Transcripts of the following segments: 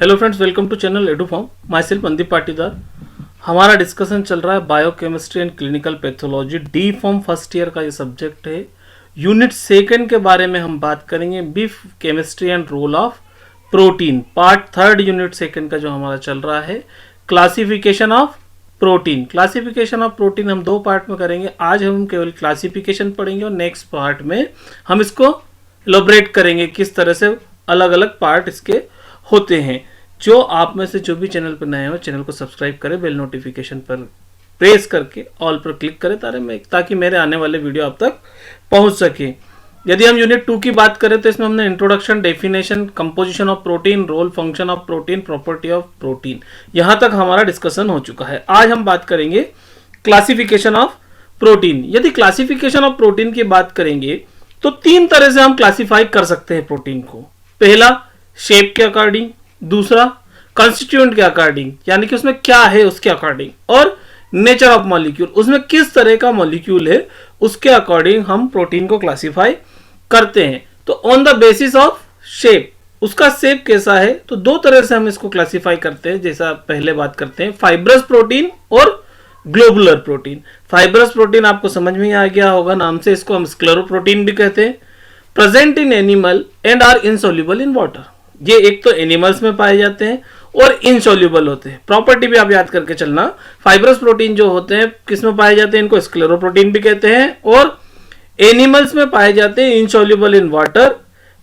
Hello friends, welcome to channel Eduform. Myself Mandeep Patidar. हमारा discussion चल रहा है biochemistry and clinical pathology D pharm first year का ये सब्जेक्ट है। यूनिट सेकंड के बारे में हम बात करेंगे, बीफ chemistry and role of protein. Part third unit second का जो हमारा चल रहा है, classification of protein. Classification of protein हम दो पार्ट में करेंगे। आज हम केवल क्लासिफिकेशन पढ़ेंगे और नेक्स्ट पार्ट में हम इसको एलोबरेट करेंगे, किस तरह से अलग अलग पार्ट इसके होते हैं। जो आप में से जो भी चैनल पर नए हो, चैनल को सब्सक्राइब करें, बेल नोटिफिकेशन पर प्रेस करके ऑल पर क्लिक करें ताकि मेरे आने वाले वीडियो आप तक पहुंच सके। यदि हम यूनिट 2 की बात करें तो इसमें हमने introduction, definition, composition of protein, role, function of protein, property of protein, यहां तक हमारा डिस्कशन हो चुका है। आज हम बात करेंगे क्लासिफिकेशन ऑफ प्रोटीन। यदि क्लासिफिकेशन ऑफ प्रोटीन की बात करेंगे तो तीन तरह से हम क्लासिफाई कर सकते हैं प्रोटीन को। पहला, शेप के अकॉर्डिंग, दूसरा कॉन्स्टिट्यूएंट के अकॉर्डिंग, यानी कि उसमें क्या है उसके अकॉर्डिंग, और नेचर ऑफ मॉलिक्यूल, उसमें किस तरह का मॉलिक्यूल है उसके अकॉर्डिंग हम प्रोटीन को क्लासिफाई करते हैं। तो on the basis of shape, उसका शेप कैसा है, तो दो तरह से हम इसको क्लासिफाई करते हैं। जैसा पहले बात करते हैं फाइब्रस प्रोटीन और ग्लोबुलर प्रोटीन। फाइब्रस प्रोटीन आपको समझ में आ गया होगा, नाम से इसको हम स्क्लेरोप्रोटीन भी कहते हैं। Present in animal and are insoluble in water. ये एक तो एनिमल्स में पाए जाते हैं और इनसॉल्युबल होते हैं। प्रॉपर्टी भी आप याद करके चलना, फाइब्रस प्रोटीन जो होते हैं किस में पाए जाते हैं, इनको स्क्लेरोप्रोटीन भी कहते हैं, और एनिमल्स में पाए जाते हैं insoluble in water.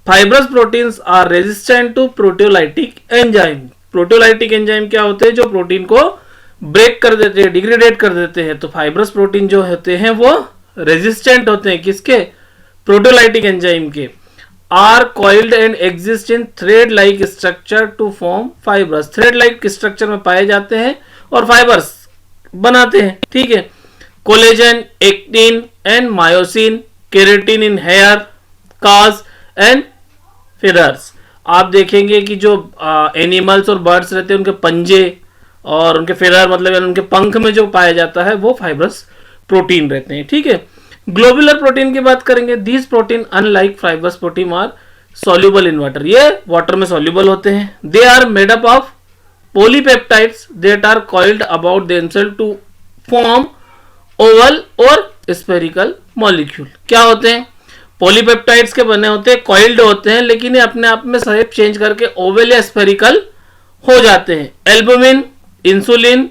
Fibrous proteins are resistant to proteolytic enzyme. Proteolytic enzyme क्या होते हैं, जो प्रोटीन को ब्रेक कर देते हैं, डिग्रेडेट कर देते हैं। तो फाइब्रस प्रोटीन जो होते हैं वो रेजिस्टेंट होते हैं किसके, प्रोटियोलाइटिक एंजाइम के। Are coiled and exist in thread like structure to form fibers. Thread like structure में पाए जाते हैं और फाइबर्स बनाते हैं, ठीक है। Collagen, actin and myosin, keratin in hair, claws and feathers. आप देखेंगे कि जो एनिमल्स और बर्ड्स रहते हैं उनके पंजे और उनके फिरर मतलब उनके पंख में जो पाया जाता है वो फाइब्रस प्रोटीन रहते हैं, ठीक है। ग्लोबुलर प्रोटीन की बात करेंगे, these protein unlike fibrous protein are soluble in water. ये वाटर में सॉल्युबल होते हैं। They are made up of polypeptides that are coiled about themselves to form oval और स्फेरिकल मॉलिक्यूल। क्या होते हैं, पॉलीपेप्टाइड्स के बने होते हैं, कॉइल्ड होते हैं, लेकिन ये अपने आप में शेप चेंज करके ओवल या स्फेरिकल हो जाते हैं। Albumin, insulin,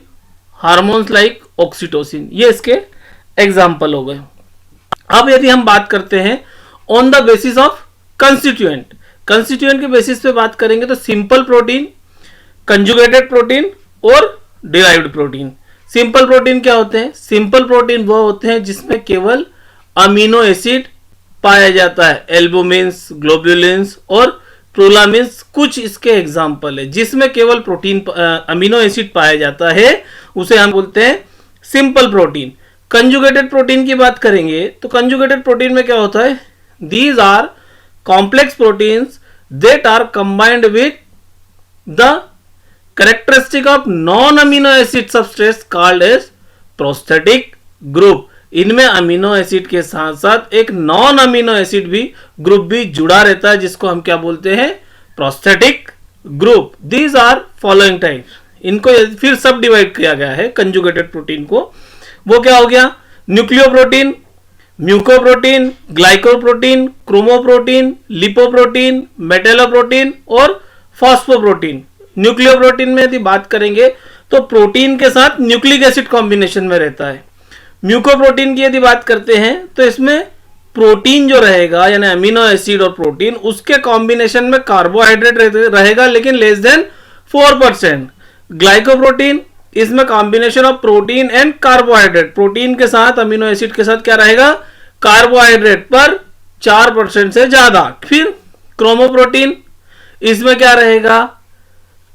hormones like oxytocin, ये इसके एग्जाम्पल हो गए। अब यदि हम बात करते हैं on the basis of constituent, constituent के बेसिस पे बात करेंगे तो सिंपल प्रोटीन, कंजुगेटेड प्रोटीन और डिराइव्ड प्रोटीन। सिंपल प्रोटीन क्या होते हैं, सिंपल प्रोटीन वो होते हैं जिसमें केवल अमीनो एसिड पाया जाता है। एल्बुमिन्स, ग्लोबुलिन्स और प्रोलामिन्स कुछ इसके एग्जाम्पल है। जिसमें केवल प्रोटीन अमीनो एसिड पाया जाता है उसे हम बोलते हैं सिंपल प्रोटीन। कंजुगेटेड प्रोटीन की बात करेंगे तो कंजुगेटेड प्रोटीन में क्या होता है, these are complex proteins that are combined with the characteristic of non amino acid substrate called as prosthetic group. इनमें अमीनो एसिड के साथ साथ एक नॉन अमीनो एसिड भी ग्रुप भी जुड़ा रहता है, जिसको हम क्या बोलते हैं, prosthetic group. These are following type. इनको फिर सब डिवाइड किया गया है कंजुगेटेड प्रोटीन को। वो क्या हो गया, nucleoprotein, mucoprotein, glycoprotein, chromoprotein, lipoprotein, metalloprotein और फॉस्फोप्रोटीन। न्यूक्लियोप्रोटीन में यदि बात करेंगे तो प्रोटीन के साथ न्यूक्लिक एसिड कॉम्बिनेशन में रहता है। म्यूकोप्रोटीन की यदि बात करते हैं तो इसमें प्रोटीन जो रहेगा यानी अमीनो एसिड और प्रोटीन, उसके कॉम्बिनेशन में कार्बोहाइड्रेट रहेगा लेकिन लेस देन 4%। ग्लाइकोप्रोटीन, इसमें combination of protein and carbohydrate, protein के साथ अमीनो एसिड के साथ क्या रहेगा, कार्बोहाइड्रेट पर 4% से ज्यादा। फिर क्रोमोप्रोटीन, इसमें क्या रहेगा,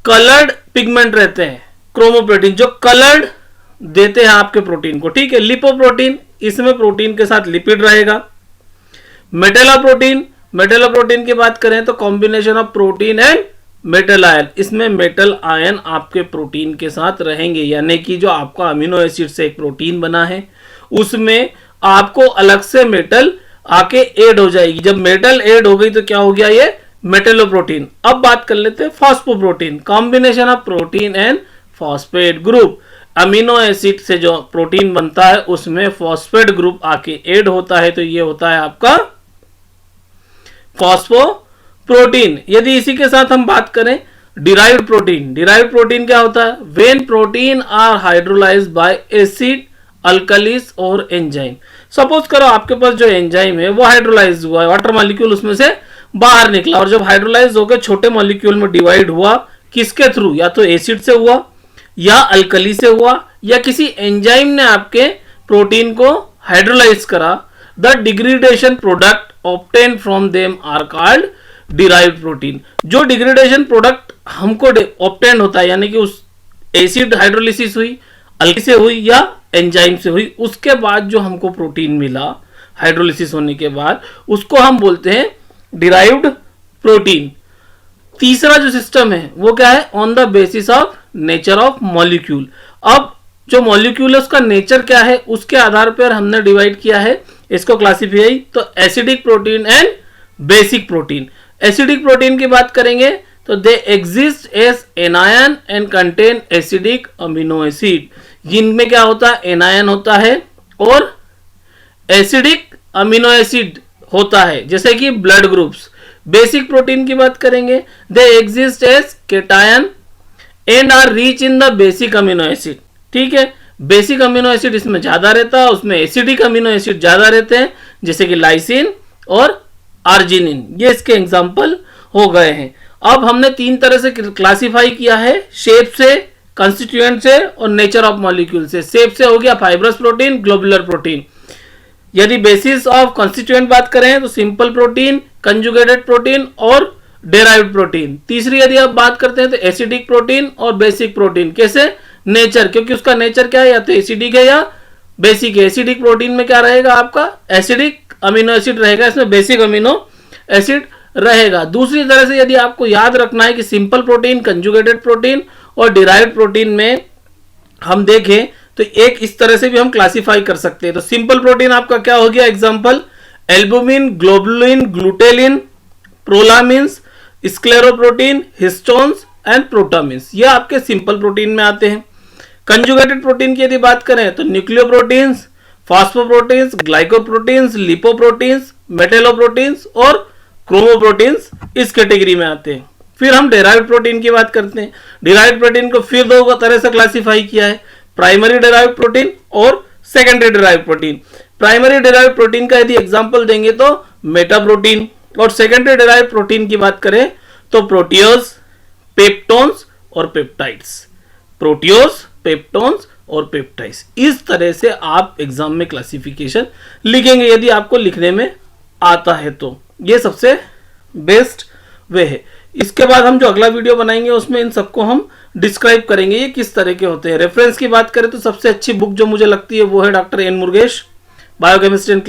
कलर्ड पिगमेंट रहते हैं क्रोमोप्रोटीन, जो कलर्ड देते हैं आपके प्रोटीन को, ठीक है। लिपोप्रोटीन, इसमें प्रोटीन के साथ लिपिड रहेगा। मेटेलोप्रोटीन, मेटेलोप्रोटीन की बात करें तो combination of protein and metal ion, इसमें मेटल आयन आपके प्रोटीन के साथ रहेंगे, यानी कि जो आपका अमीनो एसिड से एक प्रोटीन बना है उसमें आपको अलग से मेटल आके ऐड हो जाएगी। जब मेटल ऐड हो गई तो क्या हो गया, ये मेटेलोप्रोटीन। अब बात कर लेते हैं phosphoprotein, combination of protein and phosphate group. Amino acid से जो प्रोटीन बनता है उसमें फॉस्फेट ग्रुप आके ऐड होता है, तो ये होता है आपका फॉस्फोप्रोटीन। यदि इसी के साथ हम बात करें डिराइव्ड प्रोटीन, डिराइव्ड प्रोटीन क्या होता है? When protein are hydrolyzed by acid, alkalies और एंजाइम। सपोज करो आपके पास जो एंजाइम है वो हाइड्रोलाइज हुआ है, वाटर मॉलिक्यूल उसमें से बाहर निकला, और जब हाइड्रोलाइज होकर छोटे मॉलिक्यूल में डिवाइड हुआ, किसके थ्रू? या तो एसिड से हुआ, या अल्कली से हुआ, या किसी एंजाइम ने आपके प्रोटीन को हाइड्रोलाइज करा। The degradation product obtain from them are called derived protein. जो डिग्रेडेशन प्रोडक्ट हमको ऑब्टेन होता है, यानी कि उस एसिड हाइड्रोलिसिस हुई, अल्कली से हुई या एंजाइम से हुई, उसके बाद जो हमको प्रोटीन मिला हाइड्रोलिसिस होने के बाद, उसको हम बोलते हैं डिराइव्ड प्रोटीन। तीसरा जो सिस्टम है वो क्या है? On the basis of nature of molecule. अब जो मॉलिक्यूल है उसका नेचर क्या है, उसके आधार पर हमने डिवाइड किया है इसको क्लासिफाई। तो acidic protein and basic protein. Acidic protein की बात करेंगे तो they exist as anion and contain acidic amino acid. जिनमें क्या होता है? एनायन होता है और एसिडिक अमीनो एसिड होता है, जैसे कि ब्लड ग्रुप्स। बेसिक प्रोटीन की बात करेंगे, they exist as cation and are rich in the basic amino acid. ठीक है, बेसिक अमीनो एसिड इसमें ज्यादा रहता है, उसमें एसिडिक अमीनो एसिड ज्यादा रहते हैं, जैसे कि लाइसिन और आर्जिनिन, ये इसके एग्जाम्पल हो गए हैं। अब हमने तीन तरह से क्लासिफाई किया है, शेप से, कंस्टिट्यूएंट से और नेचर ऑफ मॉलिक्यूल से। शेप से हो गया फाइब्रस प्रोटीन, ग्लोबुलर प्रोटीन। यदि बेसिस ऑफ कंस्टिट्यूएंट बात करें तो सिंपल प्रोटीन, कंजुगेटेड प्रोटीन और डेराइव्ड प्रोटीन। तीसरी यदि आप बात करते हैं तो एसिडिक प्रोटीन और बेसिक प्रोटीन। कैसे? नेचर, क्योंकि उसका नेचर क्या है? या तो एसिडिक है या बेसिक है। एसिडिक प्रोटीन में क्या रहेगा? आपका एसिडिक अमीनो एसिड रहेगा, इसमें बेसिक अमीनो एसिड रहेगा। दूसरी तरह से यदि आपको याद रखना है कि सिंपल प्रोटीन, कंजुगेटेड प्रोटीन और डिराइव्ड प्रोटीन में हम देखें तो एक इस तरह से भी हम क्लासिफाई कर सकते हैं। तो सिंपल प्रोटीन आपका क्या हो गया? Example albumin, globulin, glutelin, prolamins, scleroprotein, histones and protamines, ये आपके सिंपल प्रोटीन में आते हैं। कंजुगेटेड प्रोटीन की यदि बात करें तो न्यूक्लियोप्रोटीन्स, फॉस्फोप्रोटीन्स, ग्लाइकोप्रोटीन्स, लिपोप्रोटीन्स, मेटेलोप्रोटीन्स और क्रोमोप्रोटीन्स इस कैटेगरी में आते हैं। फिर हम डेराइव्ड प्रोटीन की बात करते हैं। डेराइव्ड प्रोटीन को फिर दो तरह से क्लासिफाई किया है, प्राइमरी डेराइव्ड प्रोटीन और secondary derived protein. Primary derived protein का यदि एग्जांपल देंगे तो मेटा प्रोटीन, और सेकेंडरी डेराइव्ड प्रोटीन की बात करें तो प्रोटियोज, पेप्टोन्स और पेप्टाइड्स। प्रोटियोज, पेप्टोन्स और पेप्टाइड्स, इस तरह से आप एग्जाम में क्लासिफिकेशन लिखेंगे यदि आपको लिखने में आता है तो। ये सबसे बेस्ट वे है। इसके बाद हम जो अगला वीडियो बनाएंगे उसमें इन सबको हम डिस्क्राइब करेंगे ये किस तरह के होते हैं। रेफरेंस की बात करें तो सबसे अच्छी बुक जो मुझे लगती है वो है doctor N Murugesh, biochemistry and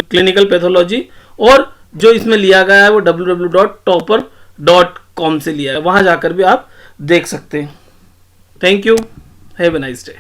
clinical pathology, और जो इसमें लिया गया है वो www.topper.com से लिया है, वहां जाकर भी आप देख सकते हैं। Thank you, have a nice day.